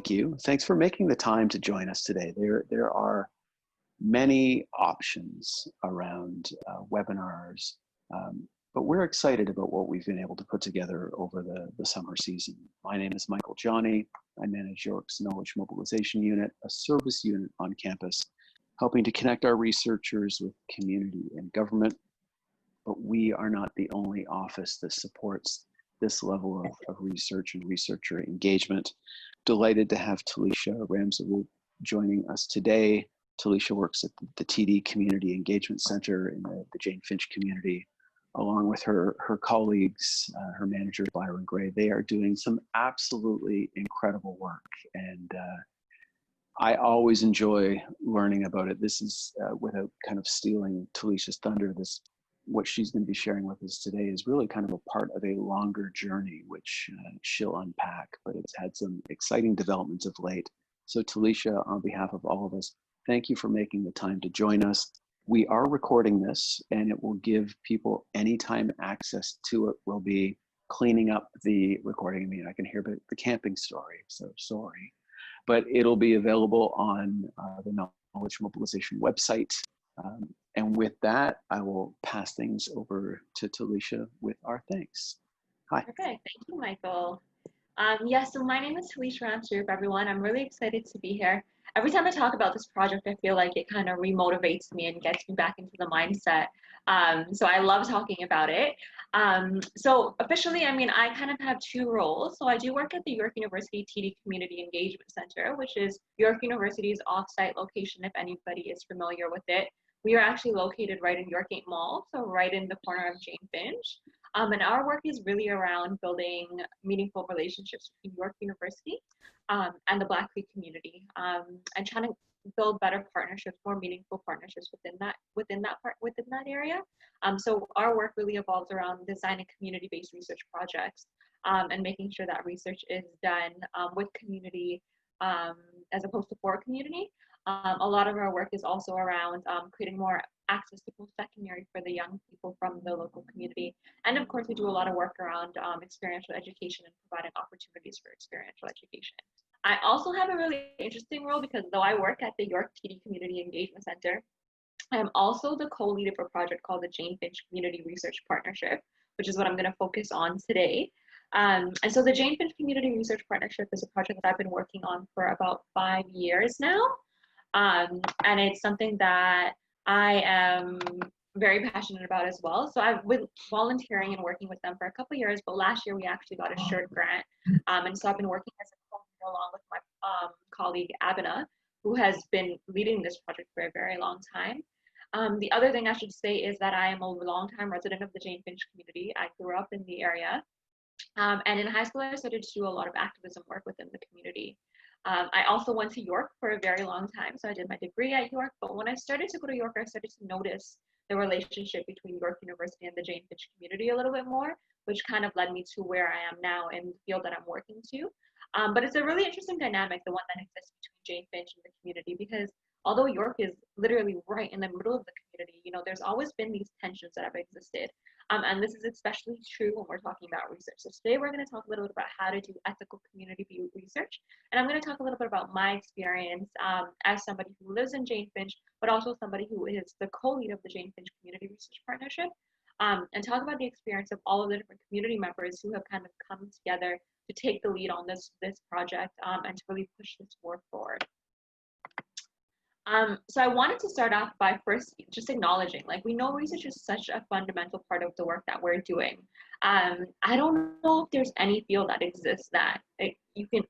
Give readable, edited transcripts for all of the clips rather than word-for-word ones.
thank you. Thanks for making the time to join us today. There are many options around webinars, but we're excited about what we've been able to put together over the summer season. My name is Michael Johnny. I manage York's Knowledge Mobilization Unit, a service unit on campus, helping to connect our researchers with community and government. But we are not the only office that supports this level of research and researcher engagement. Delighted to have Talisha Ramsaroop joining us today. Talisha works at the TD Community Engagement Center in the Jane-Finch community, along with her colleagues, her manager, Byron Gray. They are doing some absolutely incredible work. And I always enjoy learning about it. This is, without kind of stealing Talisha's thunder, what she's going to be sharing with us today is really kind of a part of a longer journey, which she'll unpack, but it's had some exciting developments of late. So Talisha, on behalf of all of us, thank you for making the time to join us. We are recording this, and it will give people anytime access to it. We'll be cleaning up the recording. I mean, I can hear the camping story, so sorry. But it'll be available on the Knowledge Mobilization website. And with that, I will pass things over to Talisha with our thanks. Hi. Perfect. Thank you, Michael. So my name is Telish Ramsey, everyone. I'm really excited to be here. Every time I talk about this project, I feel like it kind of remotivates me and gets me back into the mindset. So I love talking about it. So officially, I mean, I kind of have two roles. So I do work at the York University TD Community Engagement Center, which is York University's offsite location, if anybody is familiar with it. We are actually located right in York 8 Mall, so right in the corner of Jane-Finch. And our work is really around building meaningful relationships between York University and the Black Creek community, and trying to build better partnerships, more meaningful partnerships within that area. So our work really evolves around designing community-based research projects and making sure that research is done with community as opposed to for community. A lot of our work is also around creating more access to post-secondary for the young people from the local community. And of course, we do a lot of work around experiential education and providing opportunities for experiential education. I also have a really interesting role because though I work at the York TD Community Engagement Center, I am also the co-lead of a project called the Jane-Finch Community Research Partnership, which is what I'm going to focus on today. And so the Jane-Finch Community Research Partnership is a project that I've been working on for about 5 years now. And it's something that I am very passionate about as well. So I've been volunteering and working with them for a couple of years, but last year we actually got a shared grant. And so I've been working as a co-leader along with my colleague Abina, who has been leading this project for a very long time. The other thing I should say is that I am a longtime resident of the Jane-Finch community. I grew up in the area. And in high school, I started to do a lot of activism work within the community. I also went to York for a very long time, so I did my degree at York, but when I started to go to York, I started to notice the relationship between York University and the Jane-Finch community a little bit more, which kind of led me to where I am now in the field that I'm working to. But it's a really interesting dynamic, the one that exists between Jane-Finch and the community, because although York is literally right in the middle of the community, you know, there's always been these tensions that have existed. And this is especially true when we're talking about research. So today we're going to talk a little bit about how to do ethical community research. And I'm going to talk a little bit about my experience as somebody who lives in Jane-Finch, but also somebody who is the co-lead of the Jane-Finch Community Research Partnership, and talk about the experience of all of the different community members who have kind of come together to take the lead on this project and to really push this work forward. So I wanted to start off by first just acknowledging, like, we know research is such a fundamental part of the work that we're doing. I don't know if there's any field that exists that you can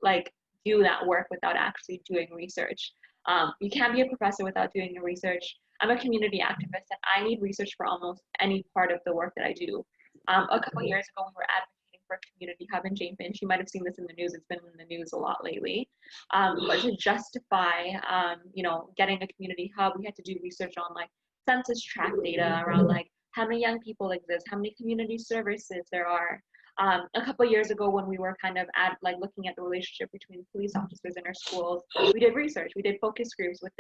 like do that work without actually doing research. You can't be a professor without doing your research. I'm a community activist and I need research for almost any part of the work that I do. A couple of years ago, we were advocating for a community hub in Jane-Finch. You might have seen this in the news. It's been in the news a lot lately. But to justify, you know, getting a community hub, we had to do research on like census tract data around like how many young people exist, how many community services there are. A couple of years ago, when we were kind of looking at the relationship between police officers in our schools, we did research. We did focus groups with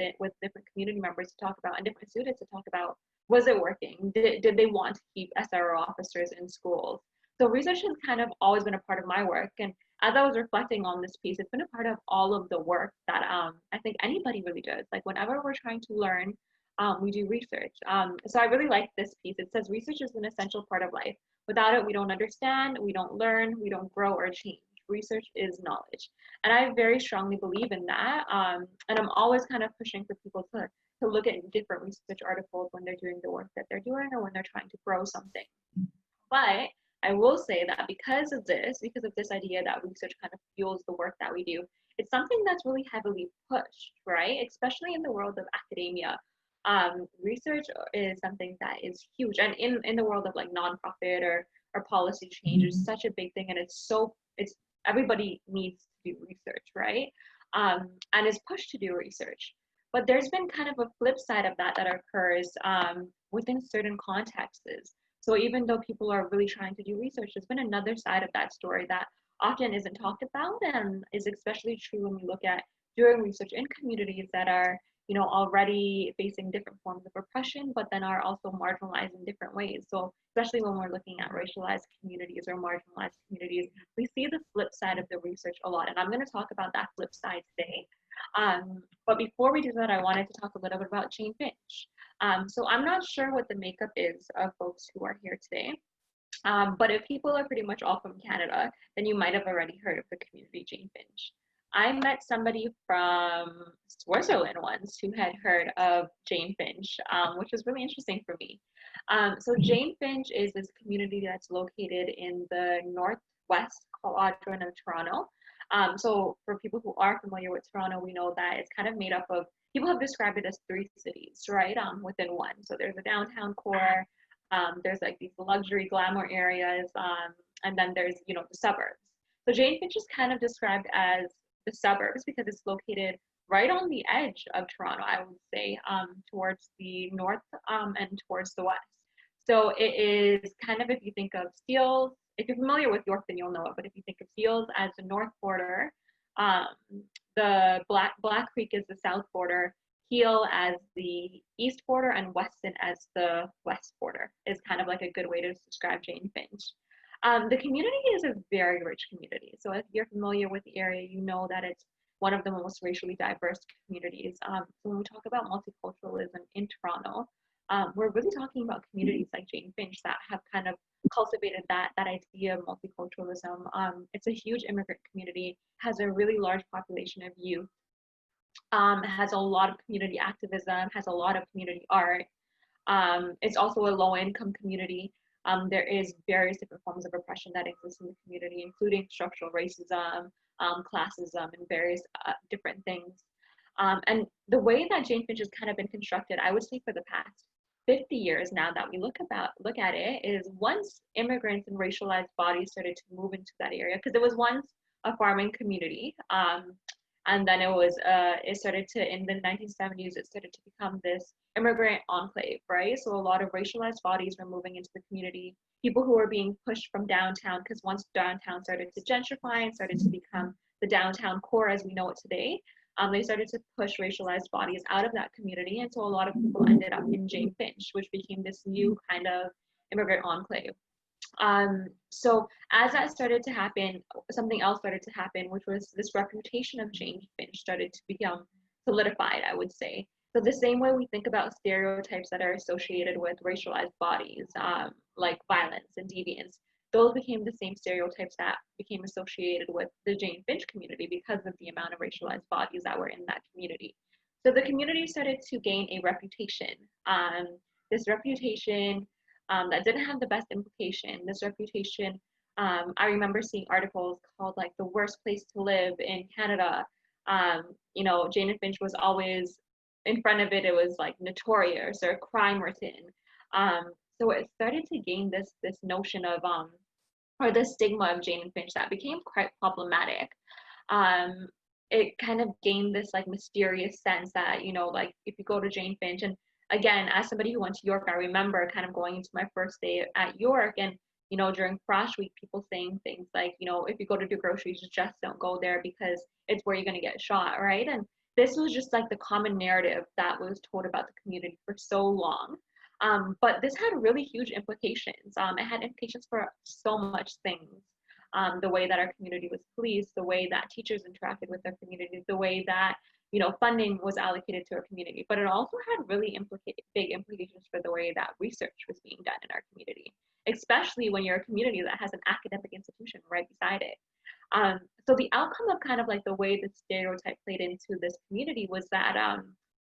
different community members to talk about, and different students to talk about, was it working? Did they want to keep SRO officers in schools? So research has kind of always been a part of my work. And as I was reflecting on this piece, it's been a part of all of the work that I think anybody really does. Like whenever we're trying to learn, we do research. So I really like this piece. It says research is an essential part of life. Without it, we don't understand, we don't learn, we don't grow or change. Research is knowledge. And I very strongly believe in that. And I'm always kind of pushing for people to look at different research articles when they're doing the work that they're doing or when they're trying to grow something. But I will say that because of this idea that research kind of fuels the work that we do, it's something that's really heavily pushed, right? Especially in the world of academia. Research is something that is huge. And in the world of like nonprofit or policy change is such a big thing. And it's everybody needs to do research, right? And is pushed to do research. But there's been kind of a flip side of that occurs within certain contexts. So even though people are really trying to do research, there's been another side of that story that often isn't talked about and is especially true when we look at doing research in communities that are, already facing different forms of oppression, but then are also marginalized in different ways. So especially when we're looking at racialized communities or marginalized communities, we see the flip side of the research a lot. And I'm going to talk about that flip side today. But before we do that, I wanted to talk a little bit about Jane-Finch. So I'm not sure what the makeup is of folks who are here today. But if people are pretty much all from Canada, then you might have already heard of the community Jane-Finch. I met somebody from Switzerland once who had heard of Jane-Finch, which was really interesting for me. So Jane-Finch is this community that's located in the northwest quadrant of Toronto. So for people who are familiar with Toronto, we know that it's kind of made up of, people have described it as three cities, right, within one. So there's a downtown core, there's like these luxury glamour areas, and then there's, the suburbs. So Jane-Finch is kind of described as the suburbs because it's located right on the edge of Toronto, I would say, towards the north and towards the west. So it is kind of, if you think of Steeles, if you're familiar with York, then you'll know it. But if you think of Steeles as the north border, um, the Black Creek is the south border, Peel as the east border, and Weston as the west border is kind of like a good way to describe Jane-Finch. The community is a very rich community. So if you're familiar with the area, you know that it's one of the most racially diverse communities. So when we talk about multiculturalism in Toronto, we're really talking about communities like Jane-Finch that have kind of cultivated that idea of multiculturalism. It's a huge immigrant community, has a really large population of youth, has a lot of community activism, has a lot of community art. It's also a low-income community. There is various different forms of oppression that exist in the community, including structural racism, classism, and various different things. And the way that Jane-Finch has kind of been constructed, I would say for the past 50 years now that we look at it, is once immigrants and racialized bodies started to move into that area, because it was once a farming community, and then it started to, in the 1970s, it started to become this immigrant enclave, right? So a lot of racialized bodies were moving into the community, people who were being pushed from downtown, because once downtown started to gentrify and started to become the downtown core as we know it today, they started to push racialized bodies out of that community. And so a lot of people ended up in Jane-Finch, which became this new kind of immigrant enclave. So as that started to happen, something else started to happen, which was this reputation of Jane-Finch started to become solidified, I would say. So the same way we think about stereotypes that are associated with racialized bodies, like violence and deviance, those became the same stereotypes that became associated with the Jane-Finch community because of the amount of racialized bodies that were in that community. So the community started to gain a reputation. This reputation that didn't have the best implication. This reputation, I remember seeing articles called like the worst place to live in Canada. Jane-Finch was always in front of it. It was like notorious or crime written. So it started to gain this notion of or the stigma of Jane-Finch that became quite problematic. It kind of gained this like mysterious sense that, like if you go to Jane-Finch, and again, as somebody who went to York, I remember kind of going into my first day at York, and during Frosh Week, people saying things like, if you go to do groceries, just don't go there because it's where you're going to get shot, right? And this was just like the common narrative that was told about the community for so long. But this had really huge implications. It had implications for so much things. the way that our community was policed, the way that teachers interacted with their community, the way that funding was allocated to our community. But it also had really big implications for the way that research was being done in our community, especially when you're a community that has an academic institution right beside it. So the outcome of kind of like the way the stereotype played into this community was that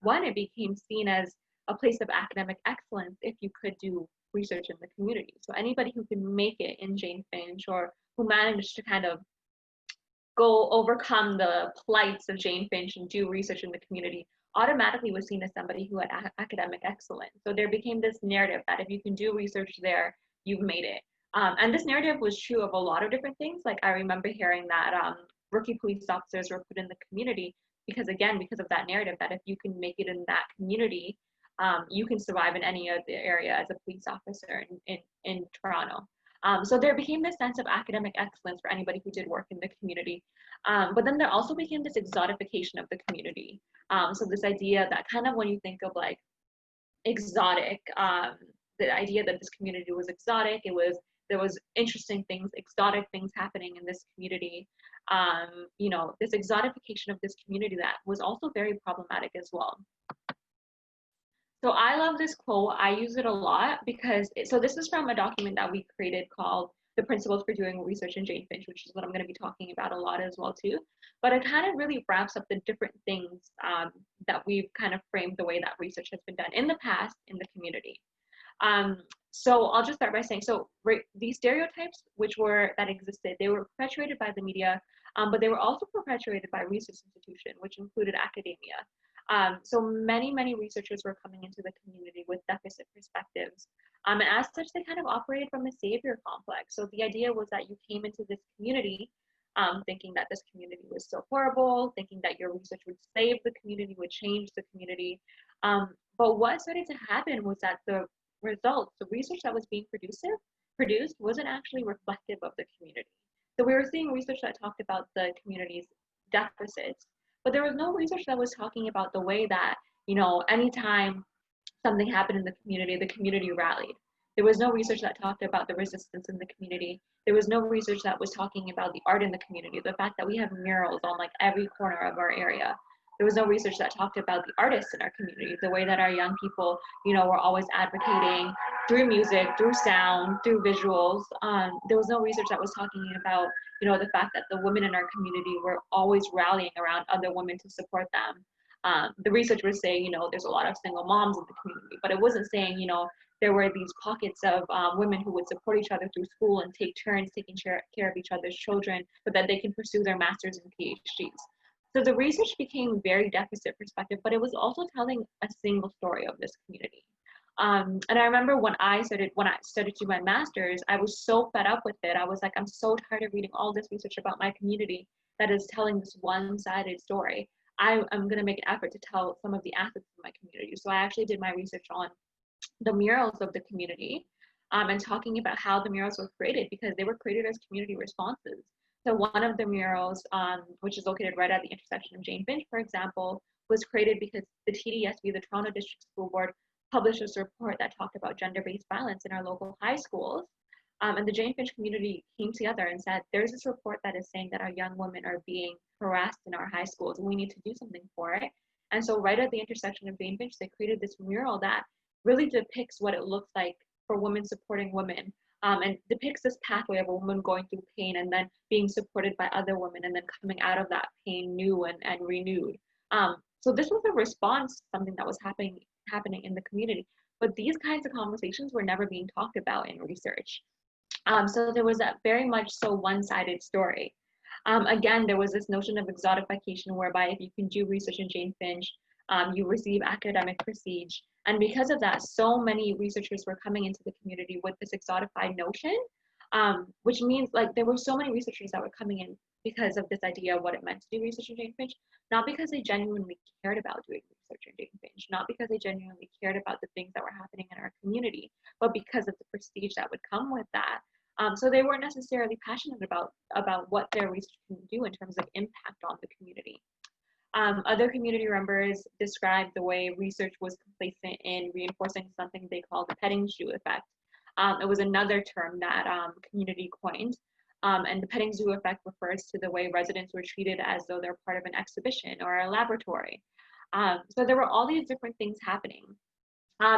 one, it became seen as a place of academic excellence if you could do research in the community. So anybody who can make it in Jane-Finch, or who managed to kind of overcome the plights of Jane-Finch and do research in the community, automatically was seen as somebody who had academic excellence. So there became this narrative that if you can do research there, you've made it. And this narrative was true of a lot of different things. Like I remember hearing that rookie police officers were put in the community because of that narrative that if you can make it in that community, you can survive in any other area as a police officer in Toronto. So there became this sense of academic excellence for anybody who did work in the community. But then there also became this exotification of the community. So this idea that kind of when you think of like exotic, the idea that this community was exotic, there was interesting things, exotic things happening in this community. This exotification of this community that was also very problematic as well. So I love this quote. I use it a lot because, so this is from a document that we created called The Principles for Doing Research in Jane-Finch, which is what I'm going to be talking about a lot as well too. But it kind of really wraps up the different things that we've kind of framed the way that research has been done in the past in the community. So I'll just start by saying, so these stereotypes that existed, they were perpetuated by the media, but they were also perpetuated by research institutions, which included academia. So many researchers were coming into the community with deficit perspectives. And as such, they kind of operated from a savior complex. So the idea was that you came into this community thinking that this community was so horrible, thinking that your research would save the community, would change the community. But what started to happen was that the results, the research that was being produced wasn't actually reflective of the community. So we were seeing research that talked about the community's deficits, but there was no research that was talking about the way that, anytime something happened in the community rallied. There was no research that talked about the resistance in the community. There was no research that was talking about the art in the community, the fact that we have murals on like every corner of our area. There was no research that talked about the artists in our community, the way that our young people, were always advocating through music, through sound, through visuals. There was no research that was talking about, the fact that the women in our community were always rallying around other women to support them. The research was saying, there's a lot of single moms in the community, but it wasn't saying, there were these pockets of women who would support each other through school and take turns taking care of each other's children so that they can pursue their masters and PhDs. So the research became very deficit perspective, but it was also telling a single story of this community. And I remember when I started to do my master's, I was so fed up with it. I was like, I'm so tired of reading all this research about my community that is telling this one-sided story. I'm going to make an effort to tell some of the assets of my community. So I actually did my research on the murals of the community and talking about how the murals were created, because they were created as community responses. So one of the murals, which is located right at the intersection of Jane-Finch, for example, was created because the TDSB, the Toronto District School Board, published this report that talked about gender-based violence in our local high schools. And the Jane-Finch community came together and said, there's this report that is saying that our young women are being harassed in our high schools, and we need to do something for it. And so right at the intersection of Jane-Finch, they created this mural that really depicts what it looks like for women supporting women, and depicts this pathway of a woman going through pain and then being supported by other women and then coming out of that pain new and renewed. So this was a response to something that was happening in the community. But these kinds of conversations were never being talked about in research. So there was a very much so one-sided story. Again, there was this notion of exotification whereby if you can do research in Jane-Finch, you receive academic prestige. And because of that, so many researchers were coming into the community with this exotified notion, which means like there were so many researchers that were coming in because of this idea of what it meant to do research in Jane-Finch, not because they genuinely cared about doing research in Jane-Finch, not because they genuinely cared about the things that were happening in our community, but because of the prestige that would come with that. So they weren't necessarily passionate about what their research can do in terms of impact on the community. Other community members described the way research was complacent in reinforcing something they called the petting zoo effect. It was another term that community coined. And the petting zoo effect refers to the way residents were treated as though they're part of an exhibition or a laboratory. So there were all these different things happening.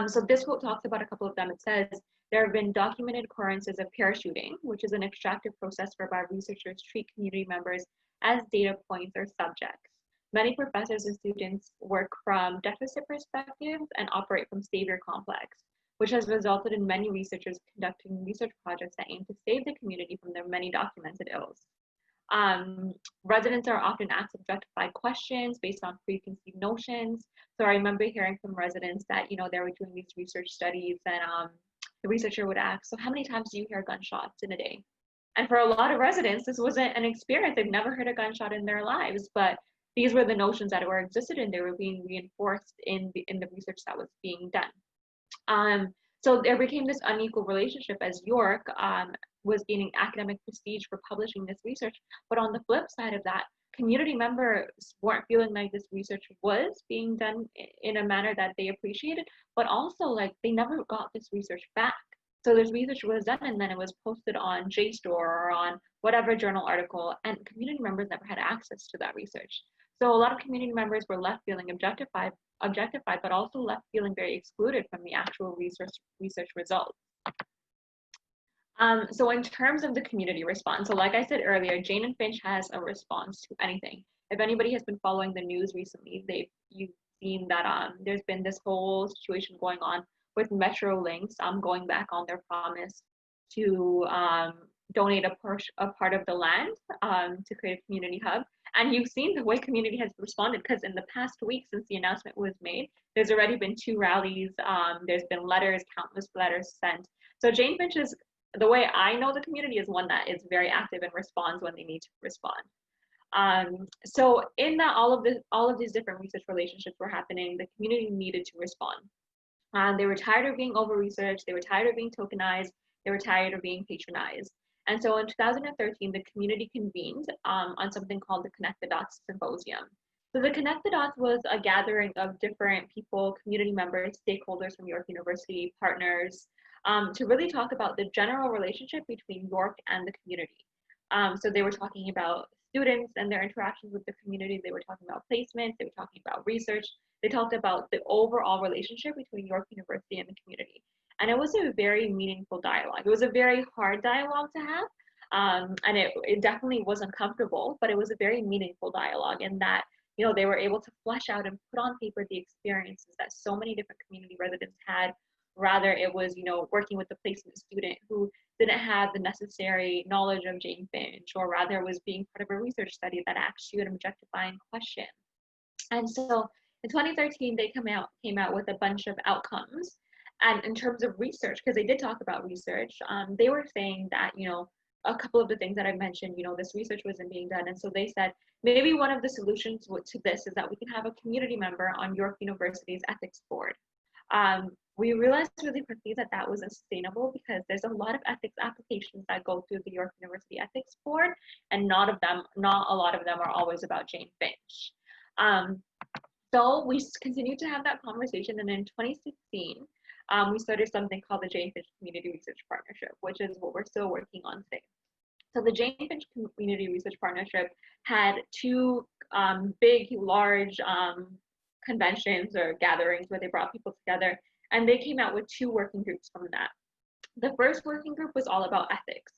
So this quote talks about a couple of them. It says, there have been documented occurrences of parachuting, which is an extractive process whereby researchers treat community members as data points or subjects. Many professors and students work from deficit perspectives and operate from savior complex, which has resulted in many researchers conducting research projects that aim to save the community from their many documented ills. Residents are often asked objectified questions based on preconceived notions. So I remember hearing from residents that, they were doing these research studies, and the researcher would ask, so how many times do you hear gunshots in a day? And for a lot of residents, this wasn't an experience. They've never heard a gunshot in their lives, but these were the notions that were existed and they were being reinforced in the research that was being done. So there became this unequal relationship as York was gaining academic prestige for publishing this research. But on the flip side of that, community members weren't feeling like this research was being done in a manner that they appreciated, but also like they never got this research back. So this research was done and then it was posted on JSTOR or on whatever journal article, and community members never had access to that research. So a lot of community members were left feeling objectified, but also left feeling very excluded from the actual research results. So in terms of the community response, so like I said earlier, Jane-Finch has a response to anything. If anybody has been following the news recently, you've seen that there's been this whole situation going on with Metrolinx going back on their promise to donate a part of the land to create a community hub. And you've seen the way community has responded, because in the past week since the announcement was made, there's already been 2 rallies. There's been letters, countless letters sent. So Jane-Finch is, the way I know the community, is one that is very active and responds when they need to respond. So in that, all of these different research relationships were happening, the community needed to respond. They were tired of being over-researched, they were tired of being tokenized, they were tired of being patronized. And so in 2013, the community convened on something called the Connect the Dots Symposium. So the Connect the Dots was a gathering of different people, community members, stakeholders from York University, partners, to really talk about the general relationship between York and the community. So they were talking about students and their interactions with the community. They were talking about placements. They were talking about research. They talked about the overall relationship between York University and the community. And it was a very meaningful dialogue. It was a very hard dialogue to have. And it definitely was uncomfortable, but it was a very meaningful dialogue in that, they were able to flesh out and put on paper the experiences that so many different community residents had. Rather, it was, working with the placement student who didn't have the necessary knowledge of Jane-Finch, or rather was being part of a research study that asked you an objectifying question. And so in 2013, they came out with a bunch of outcomes. And in terms of research, because they did talk about research, they were saying that, a couple of the things that I mentioned, this research wasn't being done. And so they said, maybe one of the solutions to this is that we can have a community member on York University's ethics board. We realized really quickly that that wasn't sustainable, because there's a lot of ethics applications that go through the York University Ethics Board, and not a lot of them are always about Jane-Finch. So we continued to have that conversation, and in 2016, we started something called the Jane-Finch Community Research Partnership, which is what we're still working on today. So the Jane-Finch Community Research Partnership had 2 big, large conventions or gatherings where they brought people together, and they came out with 2 working groups from that. The first working group was all about ethics,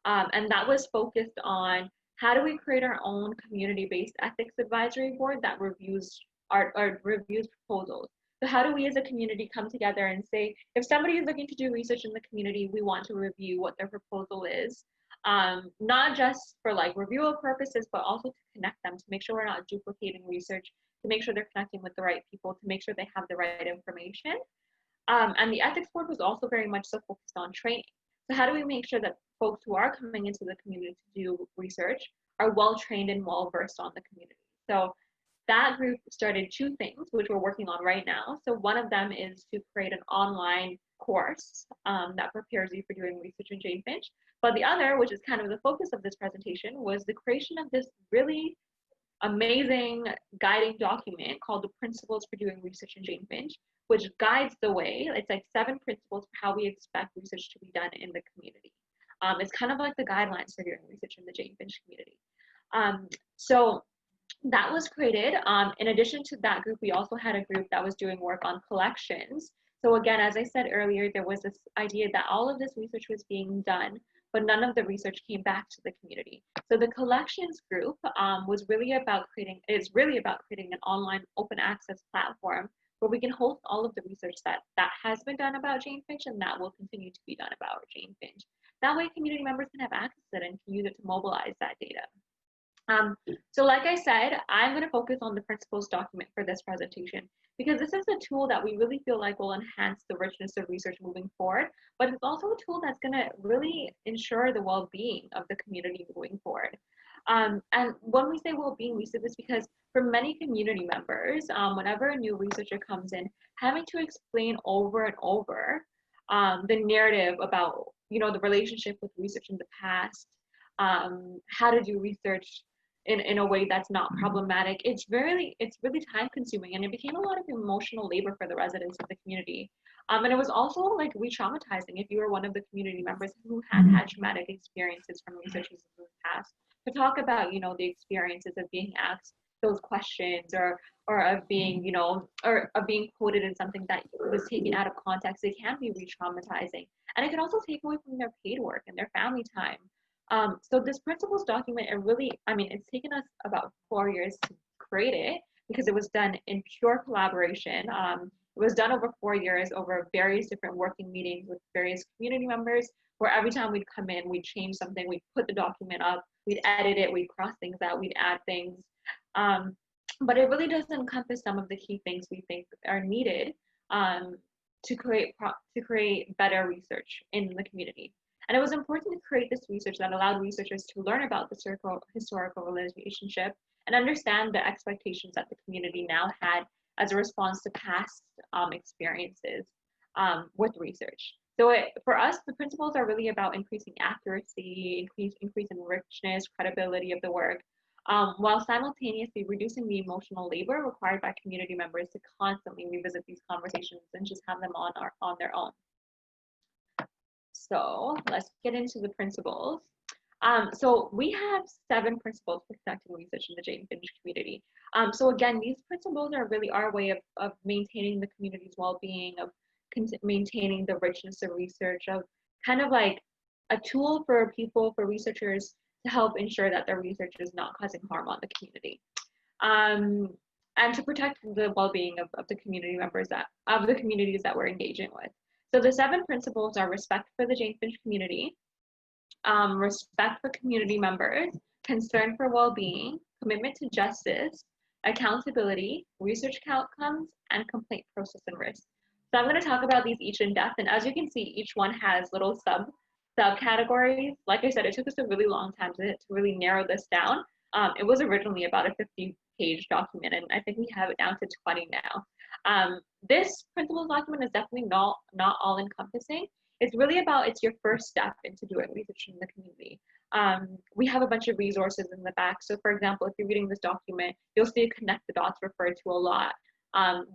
and that was focused on how do we create our own community-based ethics advisory board that reviews reviews proposals. So how do we as a community come together and say, if somebody is looking to do research in the community, we want to review what their proposal is, not just for like review purposes, but also to connect them, to make sure we're not duplicating research, to make sure they're connecting with the right people, to make sure they have the right information. And the ethics board was also very much so focused on training. So how do we make sure that folks who are coming into the community to do research are well trained and well versed on the community? So that group started 2 things, which we're working on right now. So one of them is to create an online course that prepares you for doing research in Jane-Finch. But the other, which is kind of the focus of this presentation, was the creation of this really amazing guiding document called the Principles for Doing Research in Jane-Finch, which guides the way. It's like 7 principles for how we expect research to be done in the community. It's kind of like the guidelines for doing research in the Jane-Finch community. So that was created. In addition to that group, we also had a group that was doing work on collections. So again, as I said earlier, there was this idea that all of this research was being done, but none of the research came back to the community. So the collections group is really about creating an online open access platform where we can host all of the research that has been done about Jane-Finch and that will continue to be done about Jane-Finch. That way community members can have access to it and can use it to mobilize that data. So like I said, I'm going to focus on the principles document for this presentation because this is a tool that we really feel like will enhance the richness of research moving forward, but it's also a tool that's going to really ensure the well-being of the community moving forward. And when we say well-being, we say this because for many community members, whenever a new researcher comes in, having to explain over and over the narrative about, the relationship with research in the past, how to do research in a way that's not problematic. It's really time consuming, and it became a lot of emotional labor for the residents of the community. And it was also like re-traumatizing if you were one of the community members who had traumatic experiences from researchers in the past to talk about, the experiences of being asked those questions or of being, or of being quoted in something that was taken out of context. It can be re-traumatizing, and it can also take away from their paid work and their family time. So this principles document, it's taken us about 4 years to create it because it was done in pure collaboration. It was done over 4 years over various different working meetings with various community members, where every time we'd come in, we'd change something, we'd put the document up, we'd edit it, we'd cross things out, we'd add things. But it really does encompass some of the key things we think are needed to create better research in the community. And it was important to create this research that allowed researchers to learn about the historical relationship and understand the expectations that the community now had as a response to past experiences with research. So for us, the principles are really about increasing accuracy, increase in richness, credibility of the work, while simultaneously reducing the emotional labor required by community members to constantly revisit these conversations and just have them on their own. So let's get into the principles. So we have 7 principles for conducting research in the Jane-Finch community. So again, these principles are really our way of maintaining the community's well-being, of maintaining the richness of research, of kind of like a tool for researchers to help ensure that their research is not causing harm on the community. And to protect the well-being of the community members of the communities that we're engaging with. So the 7 principles are respect for the Jane-Finch community, respect for community members, concern for well-being, commitment to justice, accountability, research outcomes, and complaint process and risk. So I'm going to talk about these each in depth, and as you can see, each one has little subcategories. Like I said, it took us a really long time to really narrow this down. It was originally about a 50-page document, and I think we have it down to 20 now. This principles document is definitely not all-encompassing. It's really about, it's your first step into doing research in the community. We have a bunch of resources in the back. So for example, if you're reading this document, you'll see Connect the Dots referred to a lot.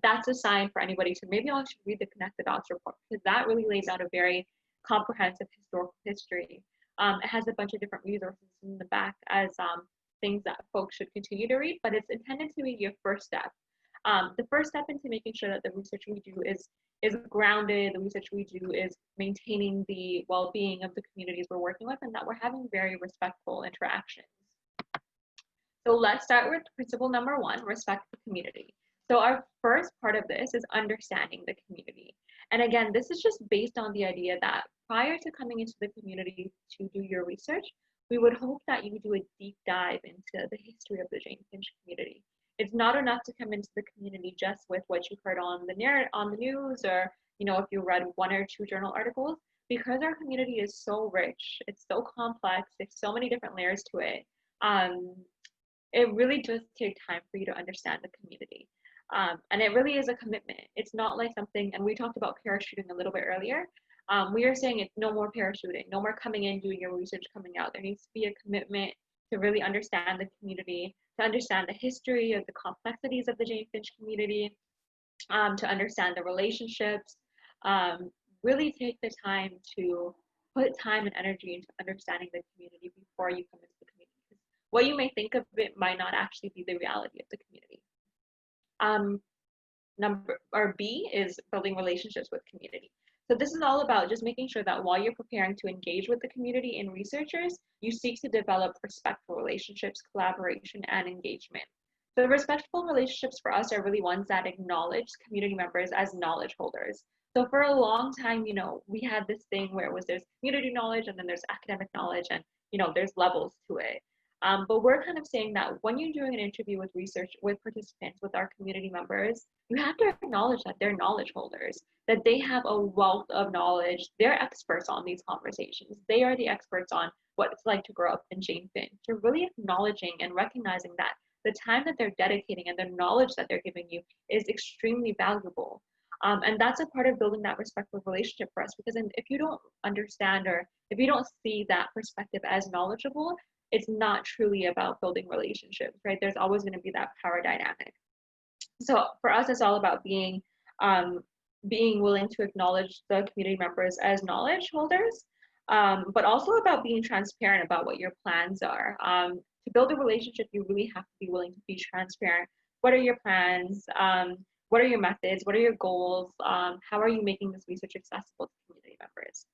That's a sign for anybody to maybe I should read the Connect the Dots report, because that really lays out a very comprehensive historical history. It has a bunch of different resources in the back as things that folks should continue to read, but it's intended to be your first step. The first step into making sure that the research we do is grounded, the research we do is maintaining the well-being of the communities we're working with, and that we're having very respectful interactions. So let's start with principle number 1, respect the community. So our first part of this is understanding the community. And again, this is just based on the idea that prior to coming into the community to do your research, we would hope that you do a deep dive into the history of the Jane-Finch community. It's not enough to come into the community just with what you've heard on the news, or if you read 1 or 2 journal articles, because our community is so rich, it's so complex, there's so many different layers to it. It really does take time for you to understand the community. And it really is a commitment. It's not like something, and we talked about parachuting a little bit earlier. We are saying it's no more parachuting, no more coming in, doing your research, coming out. There needs to be a commitment to really understand the community, to understand the history of the complexities of the Jane-Finch community, to understand the relationships, really take the time to put time and energy into understanding the community before you come into the community. What you may think of it might not actually be the reality of the community. B is building relationships with community. So this is all about just making sure that while you're preparing to engage with the community and researchers, you seek to develop respectful relationships, collaboration, and engagement. So respectful relationships for us are really ones that acknowledge community members as knowledge holders. So for a long time, we had this thing where there's community knowledge and then there's academic knowledge and, there's levels to it. But we're kind of saying that when you're doing an interview with research, with participants, with our community members, you have to acknowledge that they're knowledge holders, that they have a wealth of knowledge. They're experts on these conversations. They are the experts on what it's like to grow up in Jane-Finch. So really acknowledging and recognizing that the time that they're dedicating and the knowledge that they're giving you is extremely valuable. And that's a part of building that respectful relationship for us, because if you don't understand or if you don't see that perspective as knowledgeable, it's not truly about building relationships, right? There's always going to be that power dynamic. So for us, it's all about being willing to acknowledge the community members as knowledge holders, but also about being transparent about what your plans are. To build a relationship, you really have to be willing to be transparent. What are your plans? What are your methods? What are your goals? How are you making this research accessible to community members?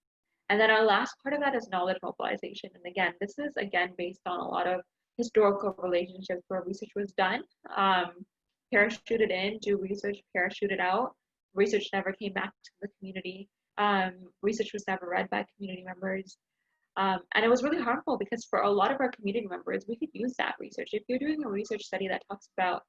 And then our last part of that is knowledge mobilization. And again, this is based on a lot of historical relationships where research was done, parachuted in, do research, parachuted out. Research never came back to the community. Research was never read by community members. And it was really harmful because for a lot of our community members, we could use that research. If you're doing a research study that talks about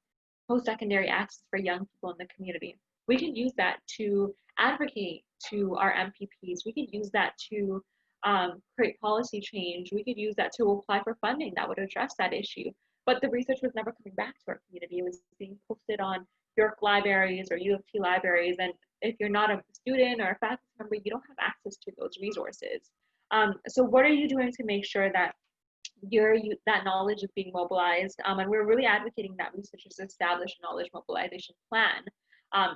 post-secondary access for young people in the community, we can use that to advocate to our MPPs. We could use that to create policy change. We could use that to apply for funding that would address that issue. But the research was never coming back to our community. It was being posted on York libraries or U of T libraries. And if you're not a student or a faculty member, you don't have access to those resources. So what are you doing to make sure that that knowledge is being mobilized? And we're really advocating that researchers establish a knowledge mobilization plan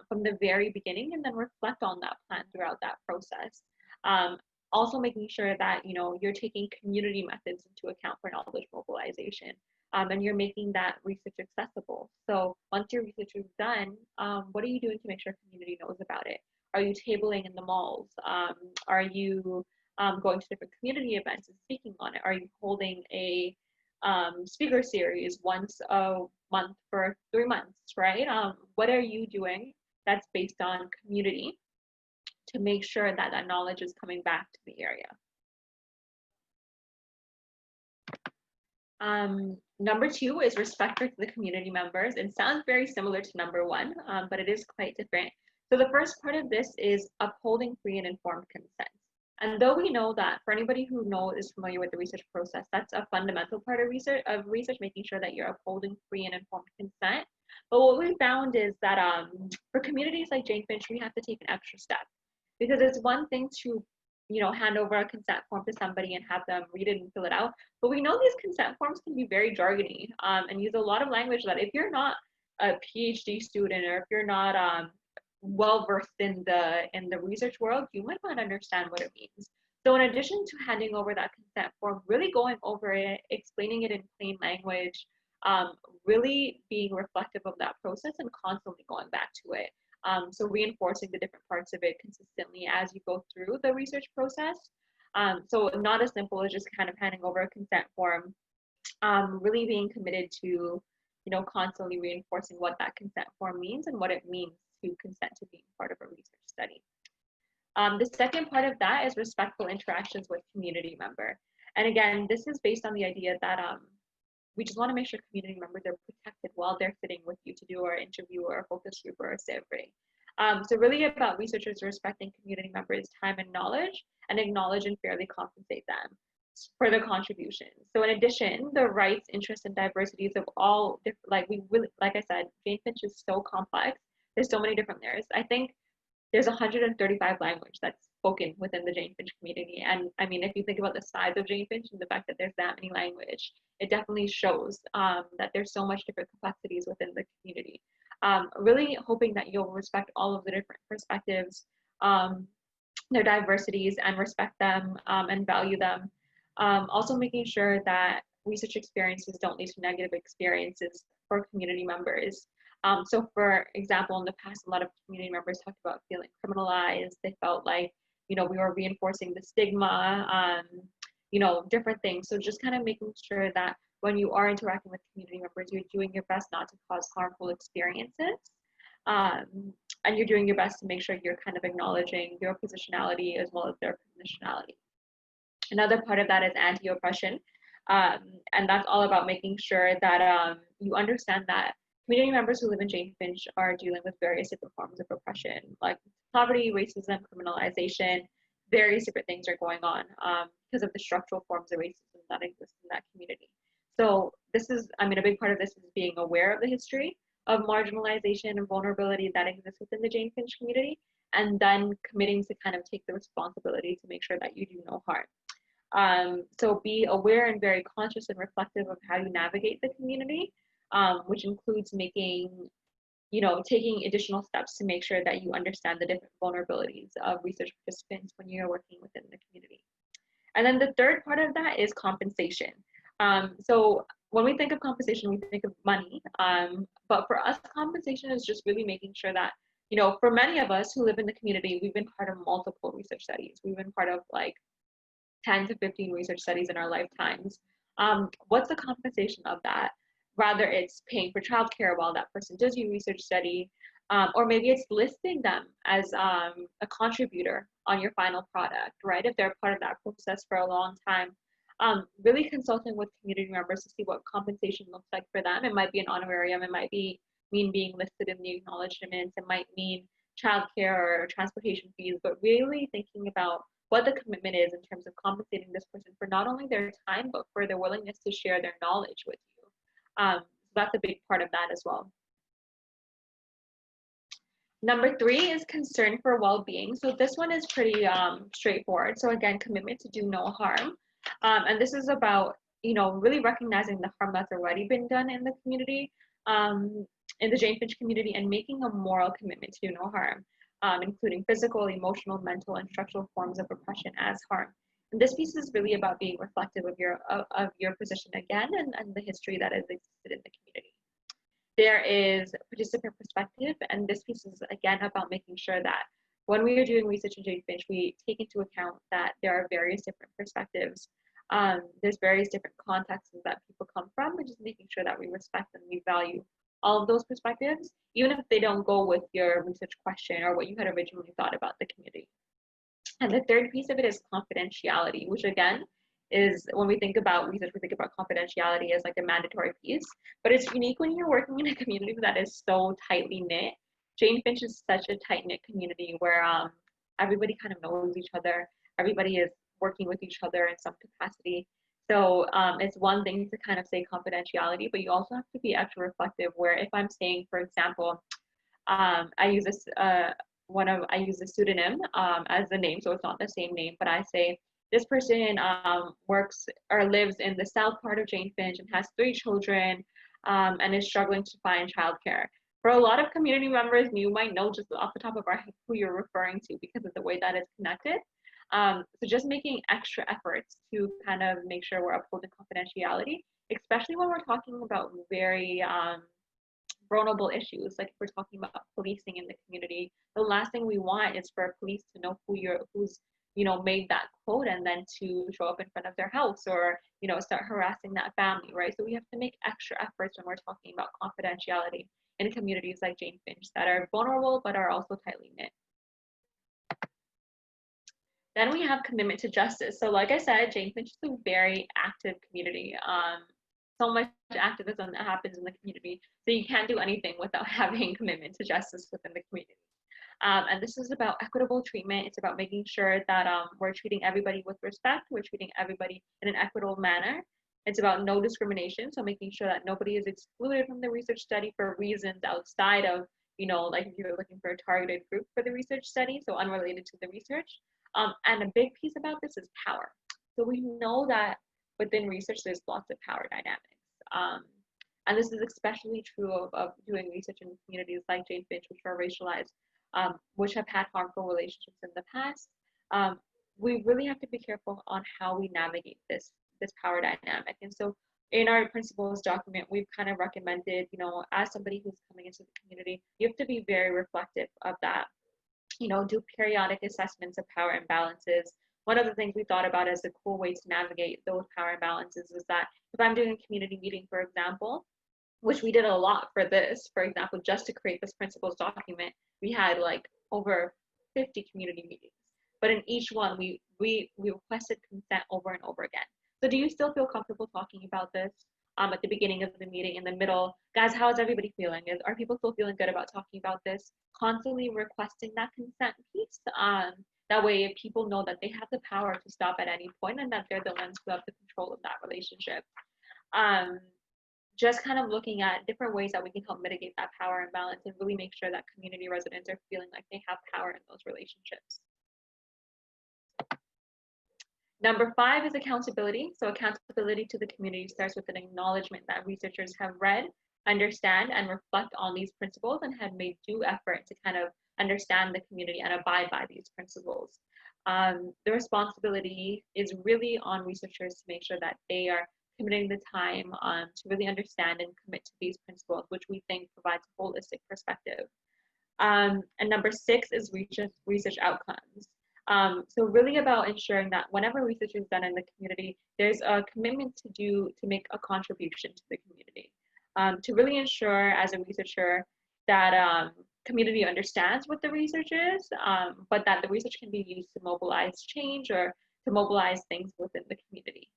from the very beginning, and then reflect on that plan throughout that process. Also making sure that you're taking community methods into account for knowledge mobilization, and you're making that research accessible. So once your research is done, what are you doing to make sure community knows about it? Are you tabling in the malls? Are you going to different community events and speaking on it? Are you holding a speaker series once a month for 3 months, right? What are you doing that's based on community to make sure that that knowledge is coming back to the area? Number 2 is respect for the community members. It sounds very similar to number 1, but it is quite different. So the first part of this is upholding free and informed consent. And though we know that for anybody who is familiar with the research process, that's a fundamental part of research, making sure that you're upholding free and informed consent. But what we found is that for communities like Jane-Finch, we have to take an extra step, because it's one thing to hand over a consent form to somebody and have them read it and fill it out. But we know these consent forms can be very jargony and use a lot of language that if you're not a PhD student or if you're not well versed in the research world, you might not understand what it means. So in addition to handing over that consent form, really going over it, explaining it in plain language, really being reflective of that process and constantly going back to it. So reinforcing the different parts of it consistently as you go through the research process. So not as simple as just kind of handing over a consent form, really being committed to constantly reinforcing what that consent form means and what it means to consent to being part of a research study. The second part of that is respectful interactions with community member. And again, this is based on the idea that we just want to make sure community members are protected while they're sitting with you to do our interview or a focus group or a survey. So really about researchers respecting community members' time and knowledge and acknowledge and fairly compensate them for their contributions. So in addition, the rights, interests, and diversities of all different, like I said, Jane-Finch is so complex. There's so many different layers. I think there's 135 language that's spoken within the Jane-Finch community. And I mean, if you think about the size of Jane-Finch and the fact that there's that many language, it definitely shows that there's so much different complexities within the community. Really hoping that you'll respect all of the different perspectives their diversities and respect them and value them. Also making sure that research experiences don't lead to negative experiences for community members. So for example, in the past, a lot of community members talked about feeling criminalized. They felt like, we were reinforcing the stigma, different things. So just kind of making sure that when you are interacting with community members, you're doing your best not to cause harmful experiences. Um, and you're doing your best to make sure you're kind of acknowledging your positionality as well as their positionality. Another part of that is anti-oppression. And that's all about making sure that you understand that community members who live in Jane-Finch are dealing with various different forms of oppression, like poverty, racism, criminalization, various different things are going on because of the structural forms of racism that exist in that community. So this is, a big part of this is being aware of the history of marginalization and vulnerability that exists within the Jane-Finch community, and then committing to kind of take the responsibility to make sure that you do no harm. So be aware and very conscious and reflective of how you navigate the community, which includes taking additional steps to make sure that you understand the different vulnerabilities of research participants when you're working within the community. And then the third part of that is compensation. So when we think of compensation, we think of money. But for us, compensation is just really making sure that, for many of us who live in the community, we've been part of multiple research studies. We've been part of like 10 to 15 research studies in our lifetimes. What's the compensation of that? Rather, it's paying for childcare while that person does your research study, or maybe it's listing them as a contributor on your final product, right? If they're part of that process for a long time. Really consulting with community members to see what compensation looks like for them. It might be an honorarium, it might mean being listed in the acknowledgements, it might mean childcare or transportation fees, but really thinking about what the commitment is in terms of compensating this person for not only their time, but for their willingness to share their knowledge with you. So that's a big part of that as well. Number 3 is concern for well-being. So this one is pretty straightforward. So again, commitment to do no harm. And this is about, really recognizing the harm that's already been done in the community, in the Jane-Finch community, and making a moral commitment to do no harm, including physical, emotional, mental, and structural forms of oppression as harm. And this piece is really about being reflective of your position again and the history that has existed in the community. There is participant perspective, and this piece is again about making sure that when we are doing research in Jane-Finch, we take into account that there are various different perspectives. There's various different contexts that people come from, and just making sure that we respect and we value all of those perspectives, even if they don't go with your research question or what you had originally thought about the community. And the third piece of it is confidentiality, which again is when we think about research, we think about confidentiality as like a mandatory piece, but it's unique when you're working in a community that is so tightly knit. Jane-Finch is such a tight-knit community where everybody kind of knows each other. Everybody is working with each other in some capacity. So it's one thing to kind of say confidentiality, but you also have to be extra reflective where if I'm saying, for example, I use a pseudonym as the name, so it's not the same name, but I say this person works or lives in the south part of Jane-Finch and has 3 children and is struggling to find childcare. For a lot of community members, you might know just off the top of our head who you're referring to because of the way that it's connected. So just making extra efforts to kind of make sure we're upholding confidentiality, especially when we're talking about very vulnerable issues, like if we're talking about policing in the community. The last thing we want is for police to know who's made that quote and then to show up in front of their house or start harassing that family, right? So we have to make extra efforts when we're talking about confidentiality in communities like Jane-Finch that are vulnerable but are also tightly knit. Then we have commitment to justice. So like I said, Jane-Finch is a very active community. So much activism that happens in the community. So you can't do anything without having commitment to justice within the community. And this is about equitable treatment. It's about making sure that we're treating everybody with respect. We're treating everybody in an equitable manner. It's about no discrimination. So making sure that nobody is excluded from the research study for reasons outside of, like if you're looking for a targeted group for the research study, so unrelated to the research. And a big piece about this is power. So we know that within research, there's lots of power dynamics. And this is especially true of doing research in communities like Jane-Finch, which are racialized, which have had harmful relationships in the past, we really have to be careful on how we navigate this power dynamic. And so in our principles document, we've kind of recommended, as somebody who's coming into the community, you have to be very reflective of that. Do periodic assessments of power imbalances. One of the things we thought about as a cool way to navigate those power imbalances is that if I'm doing a community meeting, for example, which we did a lot for this, for example, just to create this principles document, we had like over 50 community meetings. But in each one, we requested consent over and over again. So do you still feel comfortable talking about this at the beginning of the meeting, in the middle? Guys, how is everybody feeling? Are people still feeling good about talking about this? Constantly requesting that consent piece. That way, if people know that they have the power to stop at any point and that they're the ones who have the control of that relationship. Just kind of looking at different ways that we can help mitigate that power imbalance and really make sure that community residents are feeling like they have power in those relationships. Number 5 is accountability. So accountability to the community starts with an acknowledgement that researchers have read, understand, and reflect on these principles and have made due effort to kind of understand the community and abide by these principles. The responsibility is really on researchers to make sure that they are committing the time to really understand and commit to these principles, which we think provides a holistic perspective. And number 6 is research outcomes. So really about ensuring that whenever research is done in the community, there's a commitment to make a contribution to the community. To really ensure as a researcher that community understands what the research is, but that the research can be used to mobilize change or to mobilize things within the community.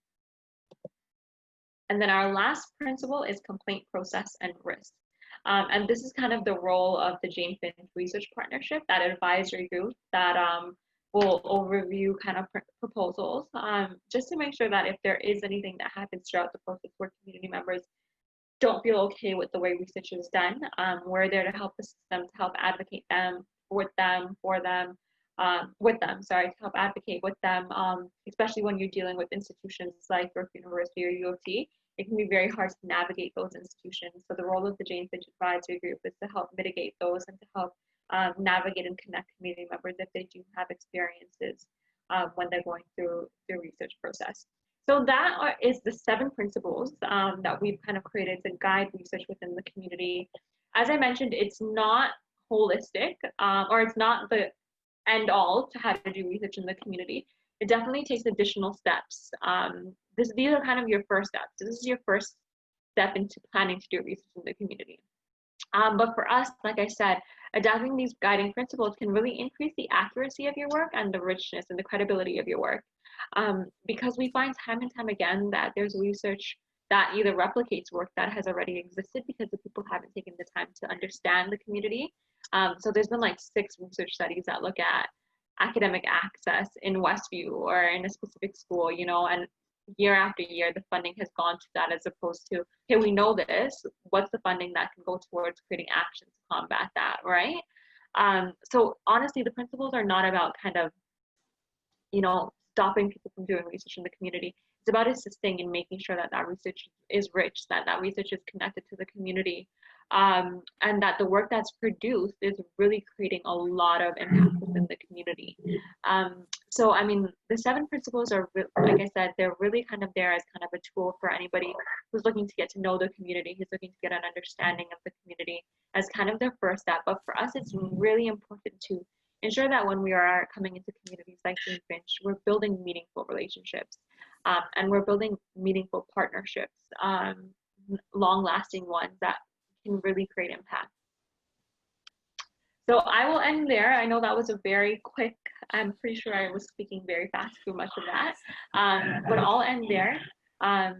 And then our last principle is complaint process and risk. And this is kind of the role of the Jane-Finch Research Partnership, that advisory group that will overview kind of proposals, just to make sure that if there is anything that happens throughout the process where community members don't feel okay with the way research is done, we're there to help the system, to help advocate them, with them, to help advocate with them, especially when you're dealing with institutions like York University or U of T. It can be very hard to navigate those institutions. So the role of the Jane-Finch Advisory Group is to help mitigate those and to help navigate and connect community members if they do have experiences when they're going through the research process. So that is the 7 principles that we've kind of created to guide research within the community. As I mentioned, it's not holistic, or it's not the end all to how to do research in the community. It definitely takes additional steps. These are kind of your first steps. This is your first step into planning to do research in the community. But for us, like I said, adapting these guiding principles can really increase the accuracy of your work and the richness and the credibility of your work. Because we find time and time again that there's research that either replicates work that has already existed because the people haven't taken the time to understand the community. So there's been like 6 research studies that look at academic access in Westview or in a specific school, and year after year, the funding has gone to that, as opposed to, okay, we know this, what's the funding that can go towards creating action to combat that, right? So honestly, the principles are not about kind of, stopping people from doing research in the community. It's about assisting in making sure that that research is rich, that that research is connected to the community, and that the work that's produced is really creating a lot of impact within the community. So, I mean, the 7 principles are, like I said, they're really kind of there as kind of a tool for anybody who's looking to get to know the community, who's looking to get an understanding of the community as kind of their first step. But for us, it's really important to ensure that when we are coming into communities like Jane-Finch, we're building meaningful relationships, and we're building meaningful partnerships, long-lasting ones that can really create impact. So I will end there. I know that was a very quick, I'm pretty sure I was speaking very fast through much of that, but I'll end there. I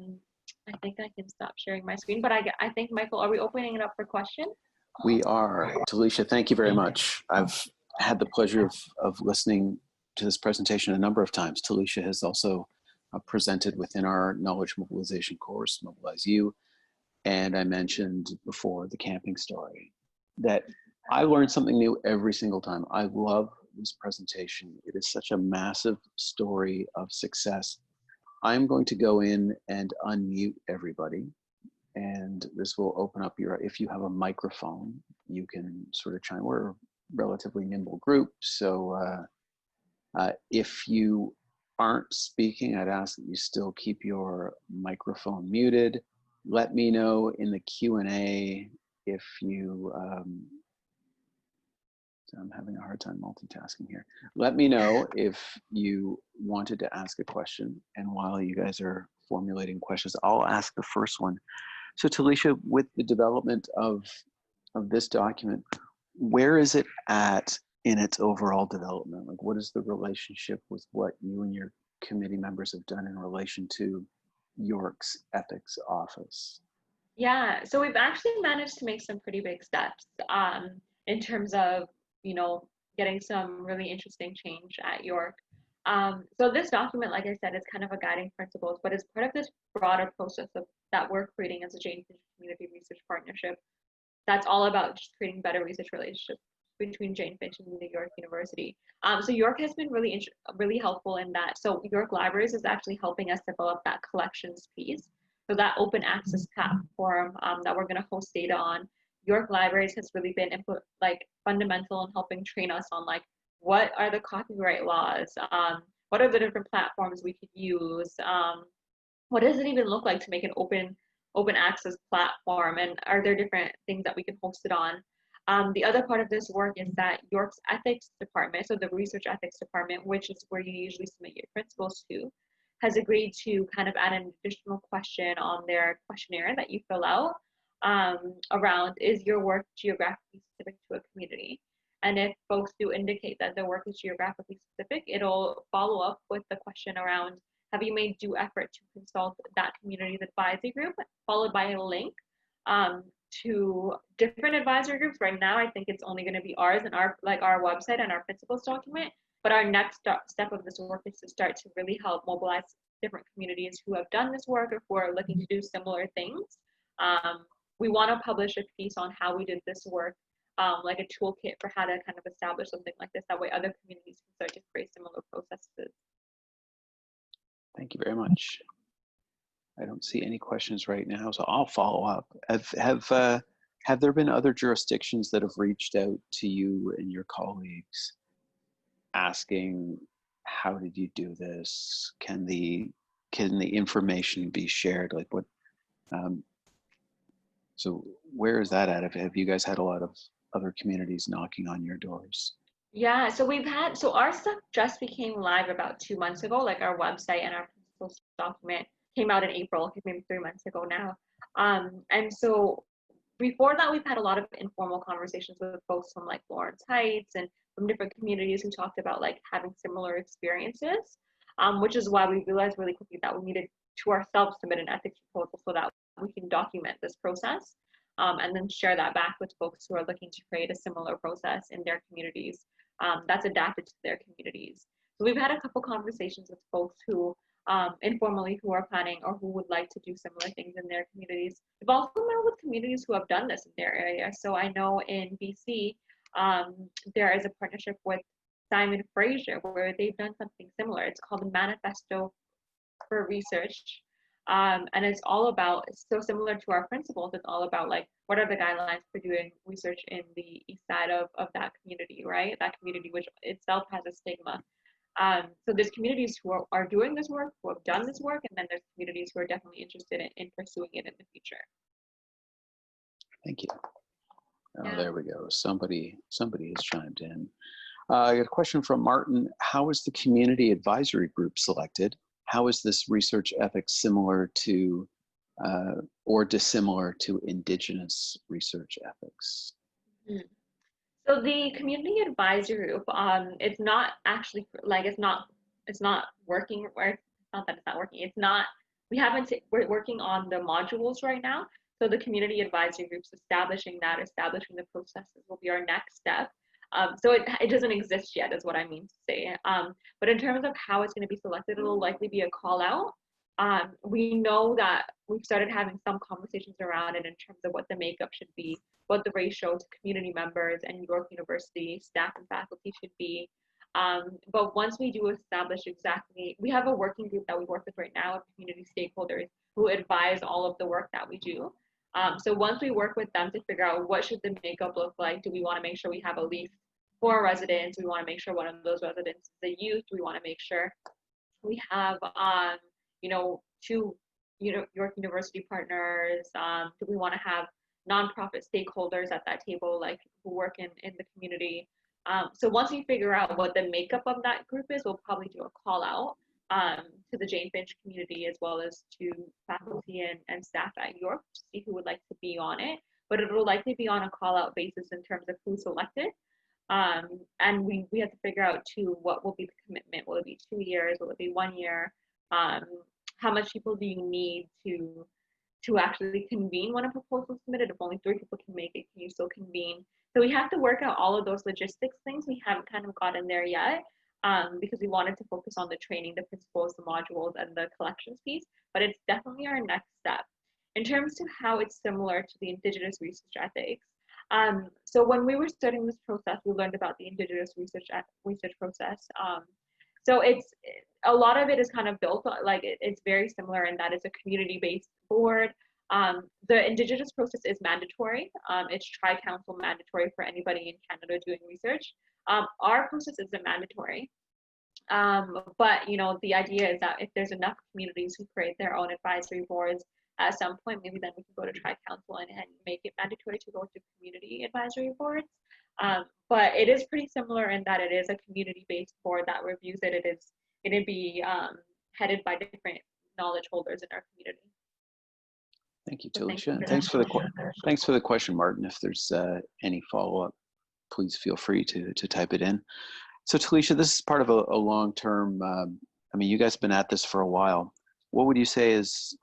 think I can stop sharing my screen, but I think, Michael, are we opening it up for questions? We are. Talisha, thank you very much. I've had the pleasure of listening to this presentation a number of times. Talisha has also presented within our knowledge mobilization course, Mobilize You. And I mentioned before the camping story that I learned something new every single time. I love this presentation. It is such a massive story of success. I'm going to go in and unmute everybody, and this will open up if you have a microphone, you can sort of chime. We're a relatively nimble group, so If you aren't speaking, I'd ask that you still keep your microphone muted. Let me know in the Q&A if you, I'm having a hard time multitasking here. Let me know if you wanted to ask a question, and while you guys are formulating questions, I'll ask the first one. So Talisha, with the development of this document, where is it at in its overall development? Like, what is the relationship with what you and your committee members have done in relation to York's ethics office? Yeah, so we've actually managed to make some pretty big steps in terms of, getting some really interesting change at York. So this document, like I said, is kind of a guiding principles, but it's part of this broader process that we're creating as a Jane-Finch Community Research Partnership. That's all about just creating better research relationships between Jane-Finch and New York University. So York has been really helpful in that. So York Libraries is actually helping us develop that collections piece. So that open access platform that we're going to host data on, York Libraries has really been fundamental in helping train us on what are the copyright laws, what are the different platforms we could use, what does it even look like to make an open access platform, and are there different things that we can host it on. The other part of this work is that York's ethics department, so the research ethics department, which is where you usually submit your principles to, has agreed to kind of add an additional question on their questionnaire that you fill out around, is your work geographically specific to a community? And if folks do indicate that their work is geographically specific, it'll follow up with the question around, have you made due effort to consult that community's advisory group, followed by a link to different advisory groups. Right now, I think it's only going to be ours and our website and our principles document. But our next step of this work is to start to really help mobilize different communities who have done this work or who are looking to do similar things. We want to publish a piece on how we did this work, like a toolkit for how to kind of establish something like this. That way other communities can start to create similar processes. Thank you very much. I don't see any questions right now, so I'll follow up. Have there been other jurisdictions that have reached out to you and your colleagues asking, how did you do this? Can the information be shared? Like what? So where is that at? Have you guys had a lot of other communities knocking on your doors? Yeah, so our stuff just became live about 2 months ago, like our website and our principles document came out in April, maybe 3 months ago now. And so before that, we've had a lot of informal conversations with folks from Lawrence Heights and from different communities who talked about having similar experiences, which is why we realized really quickly that we needed to ourselves submit an ethics proposal so that we can document this process and then share that back with folks who are looking to create a similar process in their communities that's adapted to their communities. So we've had a couple conversations with folks who informally who are planning or who would like to do similar things in their communities. We've also met with communities who have done this in their area. So I know in BC, there is a partnership with Simon Fraser where they've done something similar. It's called the Manifesto for Research. And it's all about, it's so similar to our principles, it's all about what are the guidelines for doing research in the east side of that community, right? That community which itself has a stigma. So there's communities who are doing this work, who have done this work, and then there's communities who are definitely interested in pursuing it in the future. Thank you. Oh, yeah. There we go. Somebody has chimed in. I got a question from Martin. How is the community advisory group selected? How is this research ethics similar to or dissimilar to Indigenous research ethics? Mm-hmm. So the community advisory group, it's not actually it's not working, or it's not that it's not working. It's not. We're working on the modules right now. So the community advisory groups, establishing the processes will be our next step. So it doesn't exist yet, is what I mean to say. But in terms of how it's going to be selected, it'll likely be a call out. We know that we've started having some conversations around it in terms of what the makeup should be, what the ratio to community members and New York University staff and faculty should be. But once we do establish exactly, we have a working group that we work with right now of community stakeholders who advise all of the work that we do. So once we work with them to figure out what should the makeup look like, do we want to make sure we have at least for residents. We want to make sure one of those residents is a youth. We want to make sure we have, you know, two, York University partners. Do we want to have nonprofit stakeholders at that table, like who work in the community? So once we figure out what the makeup of that group is, we'll probably do a call out to the Jane-Finch community as well as to faculty and staff at York to see who would like to be on it. But it will likely be on a call out basis in terms of who's selected. And we have to figure out too, what will be the commitment? Will it be 2 years? Will it be 1 year? How much people do you need to actually convene when a proposal is submitted? If only 3 people can make it, can you still convene? So we have to work out all of those logistics things. We haven't kind of gotten there yet because we wanted to focus on the training, the principles, the modules, and the collections piece. But it's definitely our next step. In terms of how it's similar to the Indigenous research ethics, so when we were studying this process, we learned about the Indigenous research process. So it's a lot of it is kind of built like it's very similar in that it's a community-based board. The Indigenous process is mandatory. It's tri-council mandatory for anybody in Canada doing research. Our process isn't mandatory. But the idea is that if there's enough communities who create their own advisory boards, at some point, maybe then we can go to tri-council and make it mandatory to go to community advisory boards. But it is pretty similar in that it is a community-based board that reviews it. It'd be headed by different knowledge holders in our community. Thank you, Talisha. And thanks for the question, Martin. If there's any follow-up, please feel free to type it in. So Talisha, this is part of a long-term, I mean, you guys have been at this for a while. What would you say is,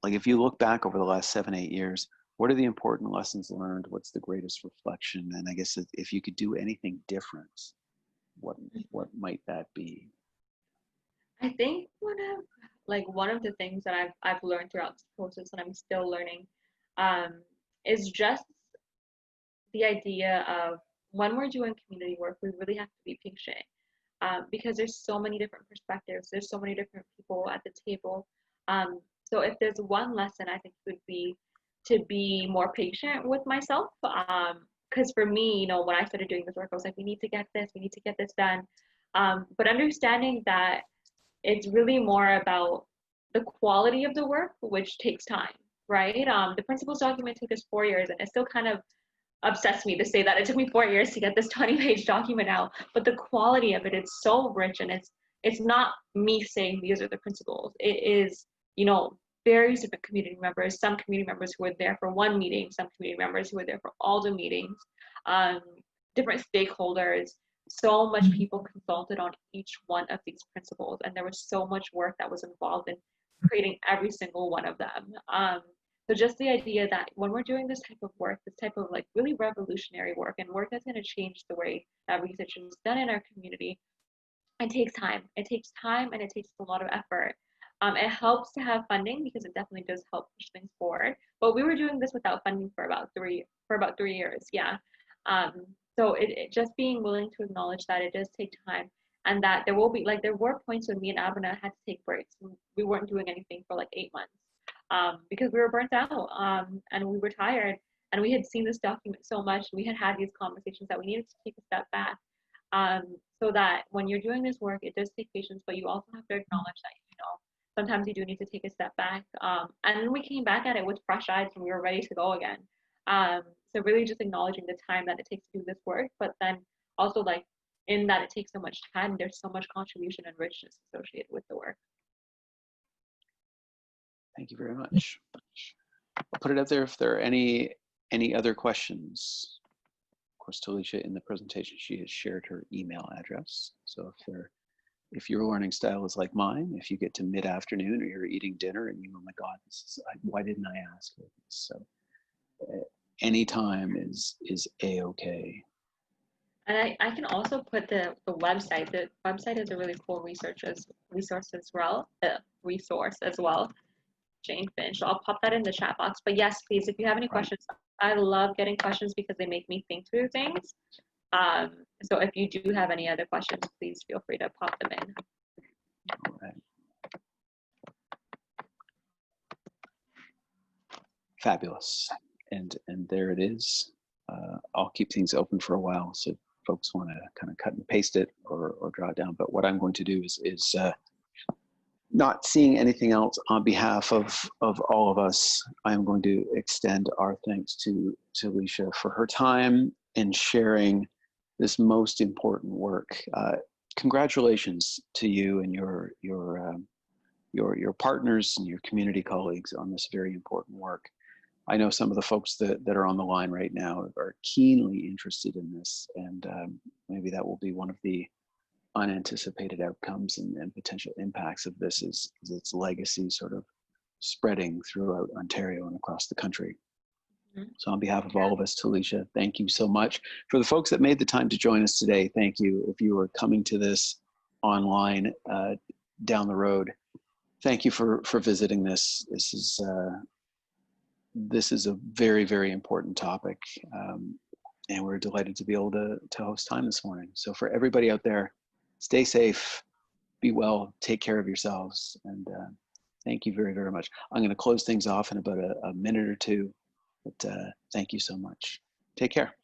like, if you look back over the last 7-8 years, what are the important lessons learned? What's the greatest reflection? And I guess if you could do anything different, what might that be? I think one of the things that I've learned throughout this process, and I'm still learning, is just the idea of when we're doing community work, we really have to be patient because there's so many different perspectives. There's so many different people at the table. So if there's one lesson, I think it would be to be more patient with myself. Because for me, when I started doing this work, I was like, we need to get this done. But understanding that it's really more about the quality of the work, which takes time, right? The principles document took us 4 years, and it still kind of obsessed me to say that it took me 4 years to get this 20-page document out. But the quality of it, it's so rich, and it's not me saying these are the principles. It is, various different community members, some community members who were there for one meeting, some community members who were there for all the meetings, different stakeholders, so much people consulted on each one of these principles, and there was so much work that was involved in creating every single one of them. So just the idea that when we're doing this type of work, this type of like really revolutionary work and work that's going to change the way that research is done in our community, it takes time. It takes time and it takes a lot of effort. It helps to have funding because it definitely does help push things forward. But we were doing this without funding for about 3 years. Yeah. So it just being willing to acknowledge that it does take time and that there were points when me and Abena had to take breaks. We weren't doing anything for like 8 months because we were burnt out and we were tired and we had seen this document so much. We had these conversations that we needed to take a step back so that when you're doing this work, it does take patience, but you also have to acknowledge that, sometimes you do need to take a step back. And then we came back at it with fresh eyes and we were ready to go again. So really just acknowledging the time that it takes to do this work, but then also like in that it takes so much time, there's so much contribution and richness associated with the work. Thank you very much. I'll put it up there if there are any other questions. Of course, Talisha, in the presentation, she has shared her email address. So if your learning style is like mine, if you get to mid-afternoon or you're eating dinner and oh my God, why didn't I ask for this? So any time is A-okay. And I can also put the website. The website is a really cool resource as well. Jane-Finch. So I'll pop that in the chat box. But yes, please, if you have any questions, I love getting questions because they make me think through things. So if you do have any other questions, please feel free to pop them in. All right. Fabulous. And there it is. I'll keep things open for a while so folks want to kind of cut and paste it or draw it down. But what I'm going to do is not seeing anything else on behalf of all of us, I'm going to extend our thanks to Talisha for her time in sharing this most important work. Congratulations to you and your partners and your community colleagues on this very important work. I know some of the folks that are on the line right now are keenly interested in this, and maybe that will be one of the unanticipated outcomes and potential impacts of this is its legacy sort of spreading throughout Ontario and across the country. So on behalf of all of us, Talisha, thank you so much. For the folks that made the time to join us today, thank you. If you are coming to this online down the road, thank you for visiting this. This is a very, very important topic, and we're delighted to be able to host time this morning. So for everybody out there, stay safe, be well, take care of yourselves, and thank you very, very much. I'm going to close things off in about a minute or two, but thank you so much. Take care.